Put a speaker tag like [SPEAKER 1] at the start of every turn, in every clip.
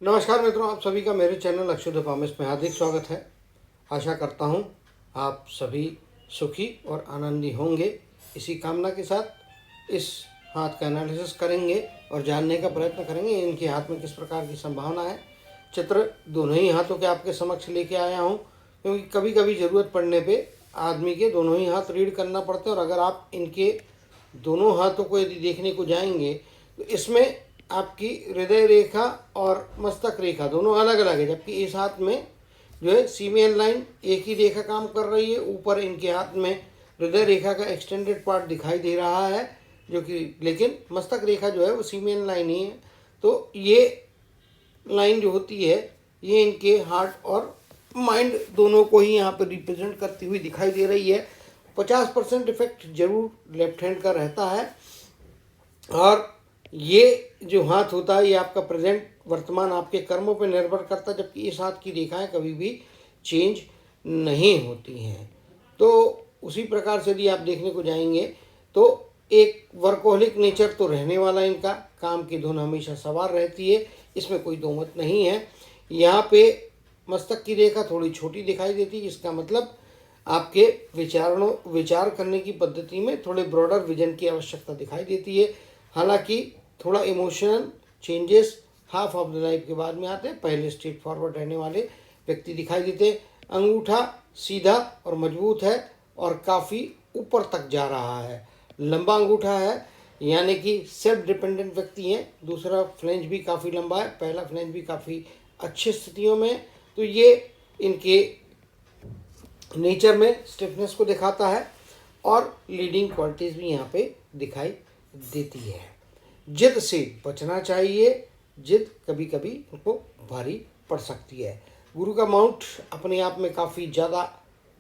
[SPEAKER 1] नमस्कार मित्रों, आप सभी का मेरे चैनल अक्षुत पामिस में हार्दिक स्वागत है। आशा करता हूँ आप सभी सुखी और आनंदी होंगे। इसी कामना के साथ इस हाथ का एनालिसिस करेंगे और जानने का प्रयत्न करेंगे इनके हाथ में किस प्रकार की संभावना है। चित्र दोनों ही हाथों के आपके समक्ष लेके आया हूँ, क्योंकि कभी कभी ज़रूरत पड़ने पे आदमी के दोनों ही हाथ रीड करना पड़ते हैं। और अगर आप इनके दोनों हाथों को यदि देखने को जाएंगे तो इसमें आपकी हृदय रेखा और मस्तक रेखा दोनों अलग अलग है, जबकि इस हाथ में जो है सीमेन लाइन एक ही रेखा काम कर रही है। ऊपर इनके हाथ में हृदय रेखा का एक्सटेंडेड पार्ट दिखाई दे रहा है, जो कि लेकिन मस्तक रेखा जो है वो सीमेन लाइन ही है। तो ये लाइन जो होती है ये इनके हार्ट और माइंड दोनों को ही यहाँ पर रिप्रेजेंट करती हुई दिखाई दे रही है। 50% इफेक्ट जरूर लेफ्ट हैंड का रहता है। और ये जो हाथ होता है ये आपका प्रेजेंट वर्तमान आपके कर्मों पर निर्भर करता है, जबकि इस हाथ की रेखाएं कभी भी चेंज नहीं होती हैं। तो उसी प्रकार से यदि आप देखने को जाएंगे तो एक वर्कोहलिक नेचर तो रहने वाला इनका, काम की धुन हमेशा सवार रहती है, इसमें कोई दो मत नहीं है। यहाँ पे मस्तक की रेखा थोड़ी छोटी दिखाई देती है, जिसका मतलब आपके विचार करने की पद्धति में थोड़े ब्रॉडर विजन की आवश्यकता दिखाई देती है। हालांकि थोड़ा emotional changes half of the life के बाद में आते हैं। पहले स्ट्रेट फॉरवर्ड रहने वाले व्यक्ति दिखाई देते हैं। अंगूठा सीधा और मजबूत है और काफ़ी ऊपर तक जा रहा है, लंबा अंगूठा है, यानी कि सेल्फ डिपेंडेंट व्यक्ति हैं। दूसरा फ्लेंज भी काफ़ी लंबा है, पहला फ्लेंज भी काफ़ी अच्छी स्थितियों में। तो ये इनके नेचर में स्टिफनेस को दिखाता है और लीडिंग क्वालिटीज़ भी यहाँ पे दिखाई देती है। जिद से बचना चाहिए, जिद कभी कभी उनको भारी पड़ सकती है। गुरु का माउंट अपने आप में काफ़ी ज़्यादा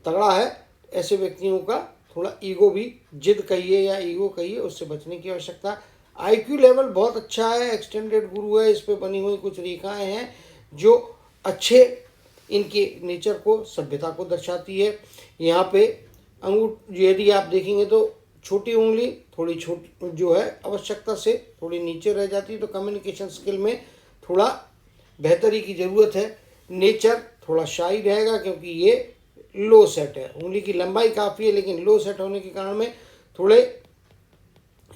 [SPEAKER 1] तगड़ा है। ऐसे व्यक्तियों का थोड़ा ईगो भी, जिद कहिए या ईगो कहिए, उससे बचने की आवश्यकता। आईक्यू लेवल बहुत अच्छा है, एक्सटेंडेड गुरु है, इस पर बनी हुई कुछ रेखाएं हैं जो अच्छे इनके नेचर को, सभ्यता को दर्शाती है। यहाँ पे यदि आप देखेंगे तो छोटी उंगली थोड़ी छोटी जो है आवश्यकता से थोड़ी नीचे रह जाती है, तो कम्युनिकेशन स्किल में थोड़ा बेहतरी की ज़रूरत है। नेचर थोड़ा शाई रहेगा क्योंकि ये लो सेट है, उंगली की लंबाई काफ़ी है, लेकिन लो सेट होने के कारण में थोड़े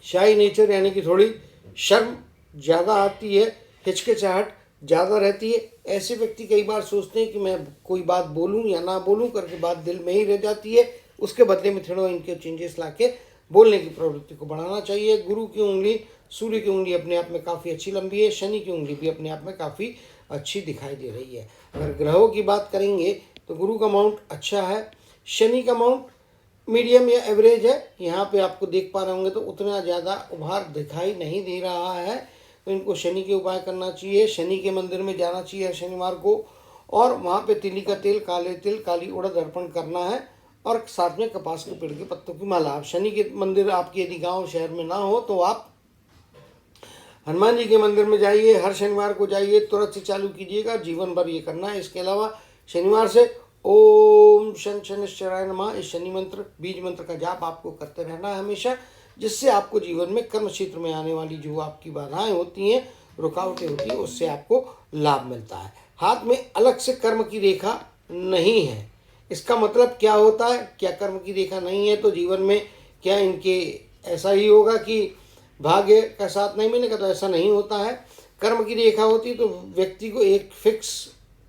[SPEAKER 1] शाई नेचर, यानी कि थोड़ी शर्म ज़्यादा आती है, हिचकिचाहट ज़्यादा रहती है। ऐसे व्यक्ति कई बार सोचते हैं कि मैं कोई बात बोलूं या ना बोलूं करके बात दिल में ही रह जाती है। उसके बदले में थोड़ा इनके चेंजेस लाके बोलने की प्रवृत्ति को बढ़ाना चाहिए। गुरु की उंगली, सूर्य की उंगली अपने आप में काफ़ी अच्छी लंबी है, शनि की उंगली भी अपने आप में काफ़ी अच्छी दिखाई दे रही है। अगर ग्रहों की बात करेंगे तो गुरु का माउंट अच्छा है, शनि का माउंट मीडियम या एवरेज है। यहाँ पे आपको देख पा रहे होंगे तो उतना ज़्यादा उभार दिखाई नहीं दे रहा है, तो इनको शनि के उपाय करना चाहिए। शनि के मंदिर में जाना चाहिए शनिवार को, और वहाँ पे तिली का तेल, काले तिल, काली उड़द अर्पण करना है, और साथ में कपास के पेड़ के पत्तों की माला। आप शनि के मंदिर आपके यदि गांव शहर में ना हो तो आप हनुमान जी के मंदिर में जाइए, हर शनिवार को जाइए, तुरंत से चालू कीजिएगा, जीवन भर ये करना है। इसके अलावा शनिवार से ओम शनिश्चराय नमः, इस शनि मंत्र, बीज मंत्र का जाप आपको करते रहना है हमेशा, जिससे आपको जीवन में कर्म क्षेत्र में आने वाली जो आपकी बाधाएं होती हैं, रुकावटें होती हैं, उससे आपको लाभ मिलता है। हाथ में अलग से कर्म की रेखा नहीं है, इसका मतलब क्या होता है? क्या कर्म की रेखा नहीं है तो जीवन में क्या इनके ऐसा ही होगा कि भाग्य का साथ नहीं मिलेगा? तो ऐसा नहीं होता है। कर्म की रेखा होती तो व्यक्ति को एक फिक्स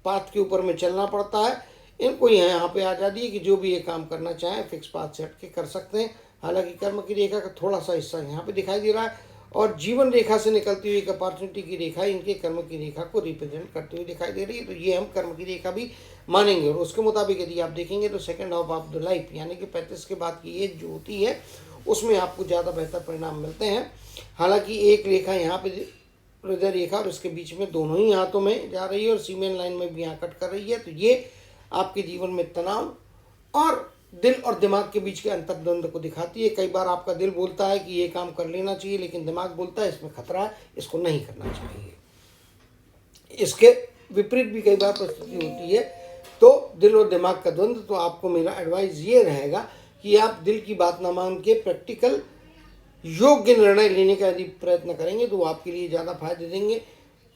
[SPEAKER 1] पाथ के ऊपर में चलना पड़ता है। इनको यहाँ पे आज़ादी है कि जो भी ये काम करना चाहें फिक्स पाथ से हट के कर सकते हैं। हालांकि कर्म की रेखा का थोड़ा सा हिस्सा यहाँ पे दिखाई दे रहा है, और जीवन रेखा से निकलती हुई एक अपॉर्चुनिटी की रेखा इनके कर्म की रेखा को रिप्रेजेंट करती हुई दिखाई दे रही है। तो ये हम कर्म की रेखा भी मानेंगे। और उसके मुताबिक यदि आप देखेंगे तो second half of the life, यानी कि 35 के बाद की एज जो होती है, उसमें आपको ज़्यादा बेहतर परिणाम मिलते हैं। हालांकि एक रेखा यहाँ पे हृदय रेखा और इसके बीच में दोनों ही हाथों में जा रही है, और सीमेन लाइन में भी यहाँ कट कर रही है। तो ये आपके जीवन में तनाव और दिल और दिमाग के बीच के अंतर्द्वंद को दिखाती है। कई बार आपका दिल बोलता है कि ये काम कर लेना चाहिए, लेकिन दिमाग बोलता है इसमें खतरा है, इसको नहीं करना चाहिए। इसके विपरीत भी कई बार परिस्थिति होती है। तो दिल और दिमाग का द्वंद्व, तो आपको मेरा एडवाइस ये रहेगा कि आप दिल की बात ना मान के प्रैक्टिकल योग्य निर्णय लेने का यदि प्रयत्न करेंगे तो वो आपके लिए ज़्यादा फायदे देंगे।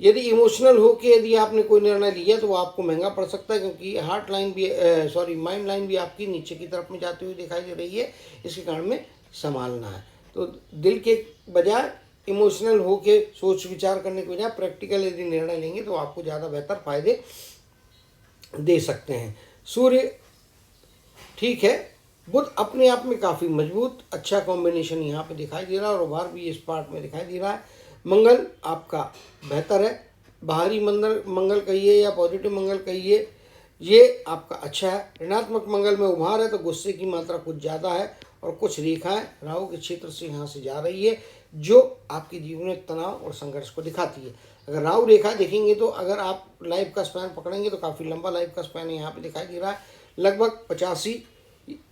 [SPEAKER 1] यदि इमोशनल हो के यदि आपने कोई निर्णय लिया तो वो आपको महंगा पड़ सकता है, क्योंकि हार्ट लाइन भी माइंड लाइन भी आपकी नीचे की तरफ में जाती हुई दिखाई दे रही है। इसके कारण में संभालना है। तो दिल के बजाय इमोशनल हो के सोच विचार करने के बजाय प्रैक्टिकल यदि निर्णय लेंगे तो आपको ज़्यादा बेहतर फायदे दे सकते हैं। सूर्य ठीक है, बुध अपने आप में काफ़ी मजबूत अच्छा कॉम्बिनेशन यहाँ पे दिखाई दे रहा है और उभार भी इस पार्ट में दिखाई दे रहा है। मंगल आपका बेहतर है, बाहरी मंगल कहिए या पॉजिटिव मंगल कहिए, ये आपका अच्छा है। ऋणात्मक मंगल में उभार है तो गुस्से की मात्रा कुछ ज़्यादा है और कुछ रेखाएं राहु के क्षेत्र से यहाँ से जा रही है जो आपके जीवन में तनाव और संघर्ष को दिखाती है। अगर राहु रेखा देखेंगे तो अगर आप लाइफ का स्पैन पकड़ेंगे तो काफ़ी लंबा लाइफ का स्पैन यहाँ पे दिखाई दे रहा है, लगभग 85,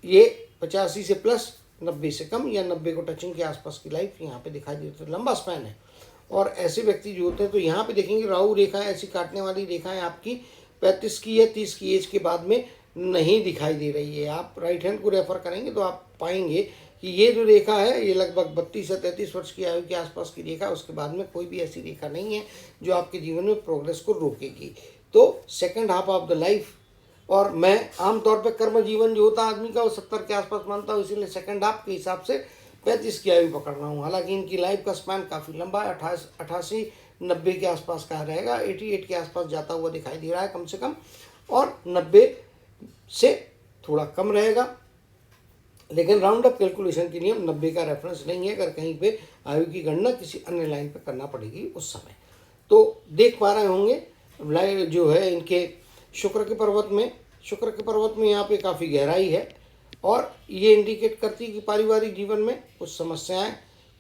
[SPEAKER 1] ये 85 से प्लस 90 से कम या 90 को टचिंग के आसपास की लाइफ यहाँ पे दिखाई दे रही है। लंबा स्पैन है और ऐसे व्यक्ति जो होते हैं तो यहाँ पे देखेंगे राहु रेखाएं ऐसी काटने वाली रेखाएं आपकी 35 की या 30 की एज के बाद में नहीं दिखाई दे रही है। आप राइट हैंड को रेफर करेंगे तो आप पाएंगे कि ये जो रेखा है ये लगभग 32 से 33 वर्ष की आयु के आसपास की रेखा, उसके बाद में कोई भी ऐसी रेखा नहीं है जो आपके जीवन में प्रोग्रेस को रोकेगी। तो second half of the life, और मैं आमतौर पर कर्म जीवन जो होता है आदमी का वो 70 के आसपास मानता हूँ, इसीलिए सेकेंड हाफ के हिसाब से 35 की आयु पकड़ रहा हूँ। हालांकि इनकी लाइफ का स्पैन काफ़ी लंबा है, 88 90 के आसपास का रहेगा, 88 के आसपास जाता हुआ दिखाई दे रहा है कम से कम, और 90 से थोड़ा कम रहेगा। लेकिन राउंड अप कैलकुलेशन के नियम 90 का रेफरेंस नहीं है, अगर कहीं पे आयु की गणना किसी अन्य लाइन पे करना पड़ेगी उस समय। तो देख पा रहे होंगे जो है इनके शुक्र के पर्वत में यहाँ पे काफ़ी गहराई है और ये इंडिकेट करती है कि पारिवारिक जीवन में कुछ समस्याएं,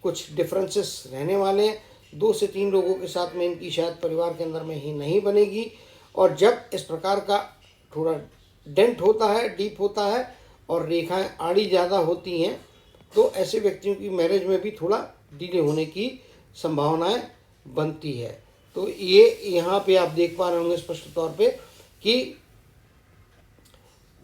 [SPEAKER 1] कुछ डिफरेंसेस रहने वाले हैं। 2 से 3 लोगों के साथ में इनकी शायद परिवार के अंदर में ही नहीं बनेगी, और जब इस प्रकार का थोड़ा डेंट होता है, डीप होता है और रेखाएं आड़ी ज़्यादा होती हैं तो ऐसे व्यक्तियों की मैरिज में भी थोड़ा डिले होने की संभावनाएं बनती है। तो ये यहाँ पे आप देख पा रहे होंगे स्पष्ट तौर पे कि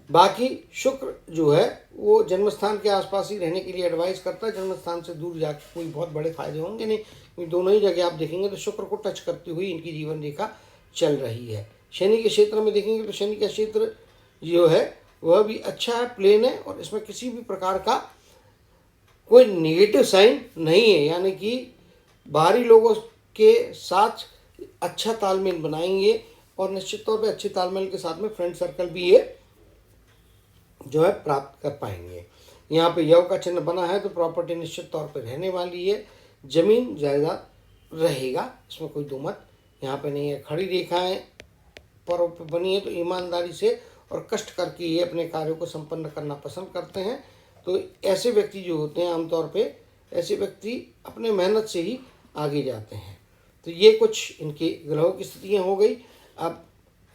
[SPEAKER 1] बाकी शुक्र जो है वो जन्मस्थान के आसपास ही रहने के लिए एडवाइस करता है, जन्मस्थान से दूर जाकर कोई बहुत बड़े फायदे होंगे नहीं, क्योंकि दोनों ही जगह आप देखेंगे तो शुक्र को टच करती हुई इनकी जीवन रेखा चल रही है। शनि के क्षेत्र में देखेंगे तो शनि का क्षेत्र जो है वह भी अच्छा है, प्लेन है और इसमें किसी भी प्रकार का कोई नेगेटिव साइन नहीं है, यानी कि बाहरी लोगों के साथ अच्छा तालमेल बनाएंगे और निश्चित तौर पे अच्छे तालमेल के साथ में फ्रेंड सर्कल भी ये जो है प्राप्त कर पाएंगे। यहाँ पे यव का चिन्ह बना है तो प्रॉपर्टी निश्चित तौर पे रहने वाली है, जमीन जायदाद रहेगा, इसमें कोई दो मत यहाँ पे नहीं है। खड़ी रेखाएं पर बनी है तो ईमानदारी से और कष्ट करके ये अपने कार्यों को संपन्न करना पसंद करते हैं। तो ऐसे व्यक्ति जो होते हैं आमतौर पे ऐसे व्यक्ति अपने मेहनत से ही आगे जाते हैं। तो ये कुछ इनके ग्रहों की स्थितियाँ हो गई। अब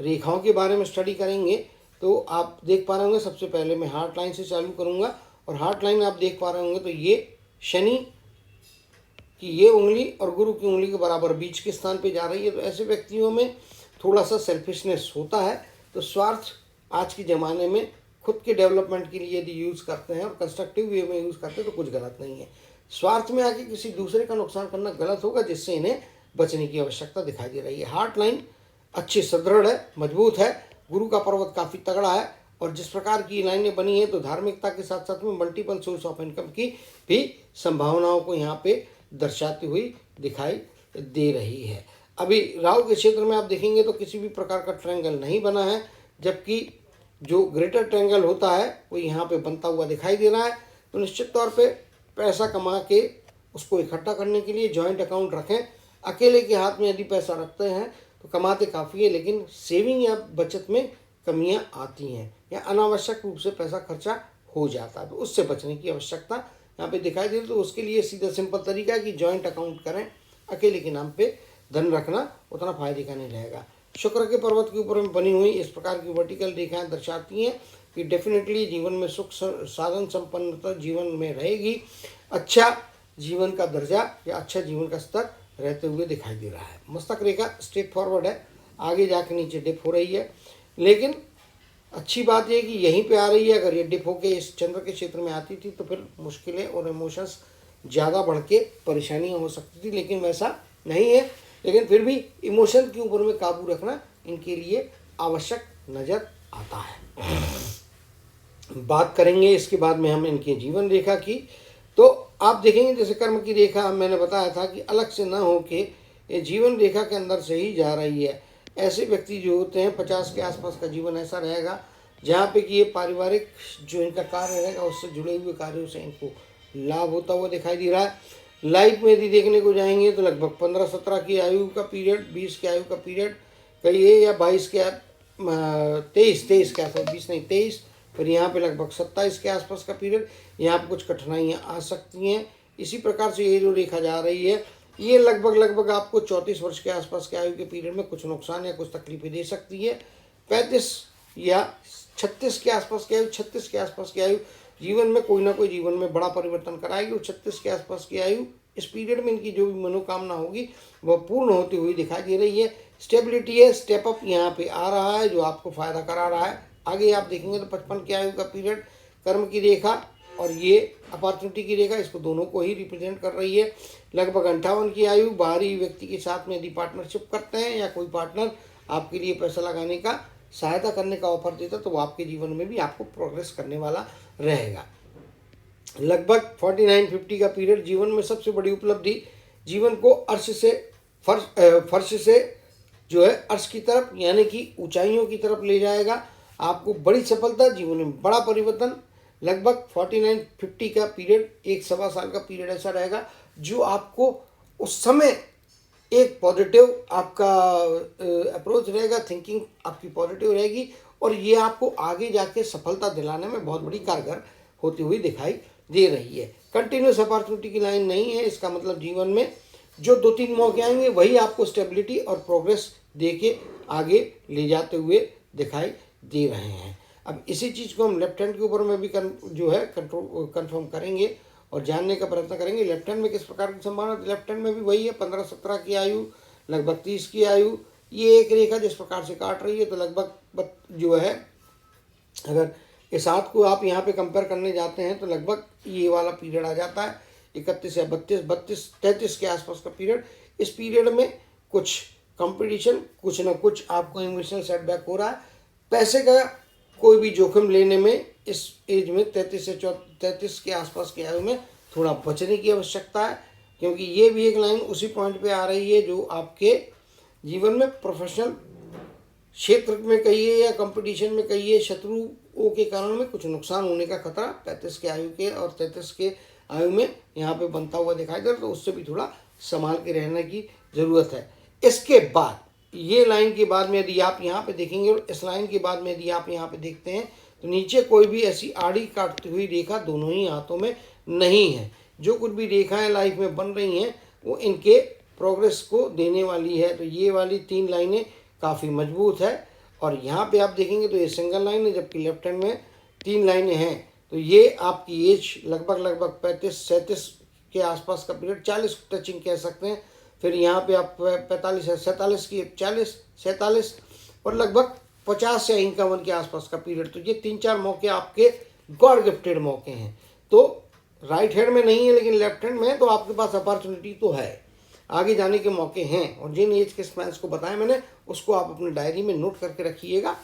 [SPEAKER 1] रेखाओं के बारे में स्टडी करेंगे तो आप देख पा रहे होंगे, सबसे पहले मैं हार्ट लाइन से चालू करूँगा और हार्ट लाइन आप देख पा रहे होंगे तो ये शनि की ये उंगली और गुरु की उंगली के बराबर बीच के स्थान पे जा रही है। तो ऐसे व्यक्तियों में थोड़ा सा सेल्फिशनेस होता है, तो स्वार्थ आज के ज़माने में खुद के डेवलपमेंट के लिए यदि यूज़ करते हैं और कंस्ट्रक्टिव वे में यूज़ करते हैं तो कुछ गलत नहीं है। स्वार्थ में आके किसी दूसरे का नुकसान करना गलत होगा, जिससे इन्हें बचने की आवश्यकता दिखाई दे रही है। हार्ट लाइन अच्छी सुदृढ़ है, मजबूत है, गुरु का पर्वत काफ़ी तगड़ा है और जिस प्रकार की लाइनें बनी है तो धार्मिकता के साथ साथ में मल्टीपल सोर्स ऑफ इनकम की भी संभावनाओं को यहाँ पे दर्शाती हुई दिखाई दे रही है। अभी राहु के क्षेत्र में आप देखेंगे तो किसी भी प्रकार का ट्रायंगल नहीं बना है, जबकि जो ग्रेटर ट्रायंगल होता है वो यहाँ पे बनता हुआ दिखाई दे रहा है। तो निश्चित तौर पे पैसा कमा के उसको इकट्ठा करने के लिए जॉइंट अकाउंट रखें। अकेले के हाथ में यदि पैसा रखते हैं तो कमाते काफ़ी है, लेकिन सेविंग या बचत में कमियां आती हैं या अनावश्यक रूप से पैसा खर्चा हो जाता है, तो उससे बचने की आवश्यकता यहाँ पे दिखाई दे रही। तो उसके लिए सीधा सिंपल तरीका है कि जॉइंट अकाउंट करें, अकेले के नाम पे धन रखना उतना फायदे का नहीं रहेगा। शुक्र के पर्वत के ऊपर में बनी हुई इस प्रकार की वर्टिकल रेखाएं दर्शाती हैं कि डेफिनेटली जीवन में सुख साधन संपन्नता जीवन में रहेगी, अच्छा जीवन का दर्जा या अच्छा जीवन का स्तर रहते हुए दिखाई दे रहा है। मस्तक रेखा स्ट्रेट फॉरवर्ड है, आगे जाके नीचे डिप हो रही है, लेकिन अच्छी बात यह कि यहीं पे आ रही है। अगर ये डिप होके इस चंद्र के क्षेत्र में आती थी तो फिर मुश्किलें और इमोशंस ज़्यादा बढ़ के परेशानियाँ हो सकती थी, लेकिन वैसा नहीं है। लेकिन फिर भी इमोशन के ऊपर में काबू रखना इनके लिए आवश्यक नज़र आता है। बात करेंगे इसके बाद में हम इनके जीवन रेखा की। तो आप देखेंगे जैसे कर्म की रेखा मैंने बताया था कि अलग से ना हो के ये जीवन रेखा के अंदर से ही जा रही है। ऐसे व्यक्ति जो होते हैं 50 के आसपास का जीवन ऐसा रहेगा जहाँ पे कि ये पारिवारिक जो इनका कार्य रहेगा उससे जुड़े हुए कार्यों से इनको लाभ होता हुआ दिखाई दे रहा है। लाइफ में यदि देखने को जाएंगे तो लगभग 15-17 की आयु का पीरियड, 20 की आयु का पीरियड कहिए, या 22 के 23 के आसपास, 20 नहीं 23, फिर यहाँ पे लगभग 27 के आसपास का पीरियड, यहाँ पे कुछ कठिनाइयाँ आ सकती हैं। इसी प्रकार से ये जो रेखा जा रही है ये लगभग आपको 34 वर्ष के आसपास के आयु के पीरियड में कुछ नुकसान या कुछ तकलीफें दे सकती है। 35 या 36 के आसपास की आयु, 36 के आसपास की आयु जीवन में कोई ना कोई जीवन में बड़ा परिवर्तन कराएगी। और 36 के आसपास की आयु इस पीरियड में इनकी जो भी मनोकामना होगी वह पूर्ण होती हुई दिखाई दे रही है। स्टेबिलिटी है, स्टेप अप यहाँ पे आ रहा है जो आपको फायदा करा रहा है। आगे आप देखेंगे तो 55 की आयु का पीरियड, कर्म की रेखा और ये अपॉर्चुनिटी की रेखा, इसको दोनों को ही रिप्रेजेंट कर रही है। लगभग 58 की आयु, बाहरी व्यक्ति के साथ में यदि पार्टनरशिप करते हैं या कोई पार्टनर आपके लिए पैसा लगाने का, सहायता करने का ऑफर देता तो आपके जीवन में भी आपको प्रोग्रेस करने वाला रहेगा। लगभग 49-50 का पीरियड, जीवन में सबसे बड़ी उपलब्धि जीवन को अर्श से फर्श से जो है अर्श की तरफ यानी कि ऊंचाइयों की तरफ ले जाएगा। आपको बड़ी सफलता, जीवन में बड़ा परिवर्तन। लगभग 49-50 का पीरियड, 1-1.25 साल का पीरियड ऐसा रहेगा जो आपको उस समय एक पॉजिटिव आपका अप्रोच रहेगा, थिंकिंग आपकी पॉजिटिव रहेगी और ये आपको आगे जाके सफलता दिलाने में बहुत बड़ी कारगर होती हुई दिखाई दे रही है। कंटिन्यूस अपॉर्चुनिटी की लाइन नहीं है, इसका मतलब जीवन में जो 2-3 मौके आएंगे वही आपको स्टेबिलिटी और प्रोग्रेस दे के आगे ले जाते हुए दिखाई दे रहे हैं। अब इसी चीज़ को हम लेफ्ट हैंड के ऊपर में भी जो है कंफर्म करेंगे और जानने का प्रयत्न करेंगे लेफ्ट हैंड में किस प्रकार की संभावना। लेफ्ट हैंड में भी वही है, 15-17 की आयु, लगभग 30 की आयु, ये एक रेखा जिस प्रकार से काट रही है तो लगभग जो है अगर इस हाथ को आप यहाँ पे कंपेयर करने जाते हैं तो लगभग ये वाला पीरियड आ जाता है 31 या 33 के आसपास का पीरियड। इस पीरियड में कुछ कंपटीशन, कुछ ना कुछ आपको इमोशनल सेटबैक हो रहा है। पैसे का कोई भी जोखिम लेने में इस एज में 33 के आसपास की आयु में थोड़ा बचने की आवश्यकता है, क्योंकि ये भी एक लाइन उसी पॉइंट पे आ रही है जो आपके जीवन में प्रोफेशनल क्षेत्र में कहिए या कंपटीशन में कहिए, शत्रुओं के कारण में कुछ नुकसान होने का खतरा 35 के आयु के और 33 के आयु में यहाँ पे बनता हुआ दिखाई दे रहा है, तो उससे भी थोड़ा संभाल के रहने की ज़रूरत है। इसके बाद ये लाइन के बाद में यदि आप यहाँ पे देखेंगे और इस लाइन के बाद में यदि आप यहाँ पे देखते हैं तो नीचे कोई भी ऐसी आड़ी काटती हुई रेखा दोनों ही हाथों में नहीं है। जो कुछ भी रेखाएं लाइफ में बन रही हैं वो इनके प्रोग्रेस को देने वाली है। तो ये वाली 3 लाइनें काफ़ी मजबूत है और यहाँ पे आप देखेंगे तो ये सिंगल लाइन है, जबकि लेफ्ट हैंड में 3 लाइनें हैं। तो ये आपकी एज लगभग 35-37 के आसपास का पीरियड, 40 टचिंग कह सकते हैं। फिर यहाँ पे आप 45 है, 47 की 47 और लगभग 50 या 51 के आसपास का पीरियड। तो ये 3-4 मौके आपके गॉड गिफ्टेड मौके हैं। तो राइट हैंड में नहीं है लेकिन लेफ्ट हैंड में है, तो आपके पास अपॉर्चुनिटी तो है, आगे जाने के मौके हैं। और जिन एज के स्पैन्स को बताया मैंने उसको आप अपने डायरी में नोट करके रखिएगा।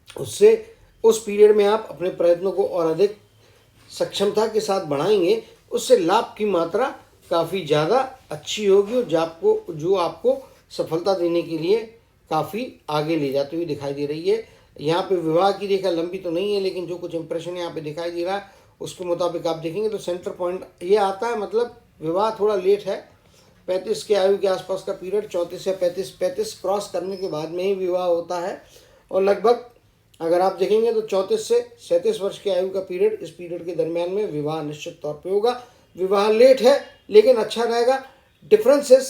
[SPEAKER 1] उससे उस पीरियड में आप अपने प्रयत्नों को और अधिक सक्षमता के साथ बढ़ाएंगे, उससे लाभ की मात्रा काफ़ी ज़्यादा अच्छी होगी और जो आपको सफलता देने के लिए काफ़ी आगे ले जाती हुई दिखाई दे रही है। यहाँ पे विवाह की रेखा लंबी तो नहीं है लेकिन जो कुछ इंप्रेशन यहाँ पे दिखाई दे रहा है उसके मुताबिक आप देखेंगे तो सेंटर पॉइंट ये आता है, मतलब विवाह थोड़ा लेट है। 35 के आयु के आसपास का पीरियड, 34 या 35 क्रॉस करने के बाद में ही विवाह होता है। और लगभग अगर आप देखेंगे तो 34 से 37 वर्ष की आयु का पीरियड, इस पीरियड के दरमियान में विवाह निश्चित तौर पे होगा। विवाह लेट है लेकिन अच्छा रहेगा। डिफरेंसेस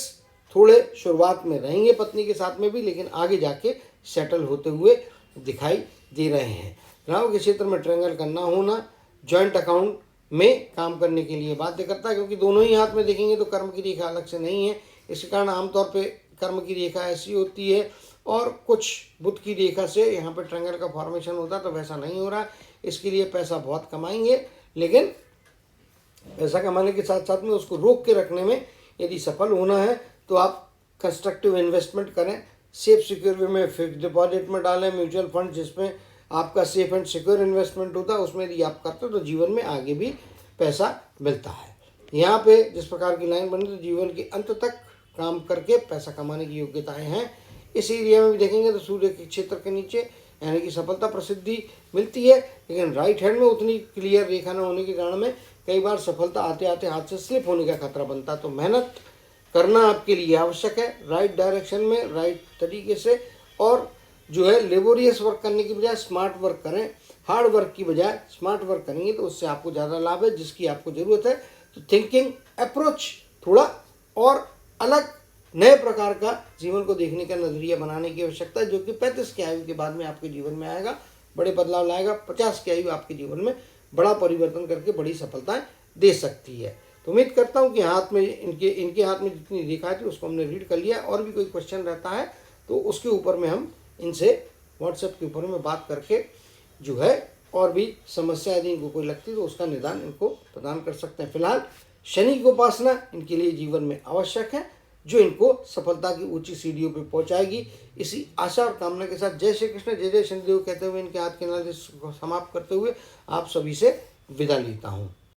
[SPEAKER 1] थोड़े शुरुआत में रहेंगे पत्नी के साथ में भी, लेकिन आगे जाके सेटल होते हुए दिखाई दे रहे हैं। राहु के क्षेत्र में ट्रायंगल का ना होना जॉइंट अकाउंट में काम करने के लिए बाध्य करता है, क्योंकि दोनों ही हाथ में देखेंगे तो कर्म की रेखा अलग से नहीं है। इसके कारण आमतौर पे कर्म की रेखा ऐसी होती है और कुछ बुध की रेखा से यहाँ पे ट्रायंगल का फॉर्मेशन होता है, तो वैसा नहीं हो रहा है। इसके लिए पैसा बहुत कमाएंगे, लेकिन पैसा कमाने के साथ साथ में उसको रोक के रखने में यदि सफल होना है तो आप कंस्ट्रक्टिव इन्वेस्टमेंट करें, सेफ सिक्योर वे में फिक्स डिपॉजिट में डालें, म्यूचुअल फंड जिसमें आपका सेफ एंड सिक्योर इन्वेस्टमेंट होता है उसमें यदि आप करते हो तो जीवन में आगे भी पैसा मिलता है। यहाँ पे जिस प्रकार की लाइन बनी तो जीवन के अंत तक काम करके पैसा कमाने की योग्यताएं हैं। इस एरिया में भी देखेंगे तो सूर्य के क्षेत्र के नीचे यानी कि सफलता प्रसिद्धि मिलती है, लेकिन राइट हैंड में उतनी क्लियर रेखा न होने के कारण में कई बार सफलता आते आते हाथ से स्लिप होने का खतरा बनता है। तो मेहनत करना आपके लिए आवश्यक है, राइट डायरेक्शन में, राइट तरीके से, और जो है लेबोरियस वर्क करने की बजाय स्मार्ट वर्क करें। हार्ड वर्क की बजाय स्मार्ट वर्क करेंगे तो उससे आपको ज़्यादा लाभ है, जिसकी आपको ज़रूरत है। तो थिंकिंग अप्रोच थोड़ा और अलग नए प्रकार का जीवन को देखने का नजरिया बनाने की आवश्यकता है, जो कि 35 की आयु के बाद में आपके जीवन में आएगा, बड़े बदलाव लाएगा। 50 की आयु आपके जीवन में बड़ा परिवर्तन करके बड़ी सफलताएं दे सकती है। तो उम्मीद करता हूं कि हाथ में इनके हाथ में जितनी रेखा थी उसको हमने रीड कर लिया। और भी कोई क्वेश्चन रहता है तो उसके ऊपर में हम इनसे व्हाट्सएप के ऊपर में बात करके जो है और भी समस्या यदि इनको कोई लगती है तो उसका निदान इनको प्रदान कर सकते हैं। फिलहाल शनि की उपासना इनके लिए जीवन में आवश्यक है, जो इनको सफलता की ऊंची सीढ़ियों पर पहुंचाएगी। इसी आशा और कामना के साथ जय श्री कृष्ण, जय जय शनिदेव कहते हुए इनके हाथ के नाल समाप्त करते हुए आप सभी से विदा लेता हूँ।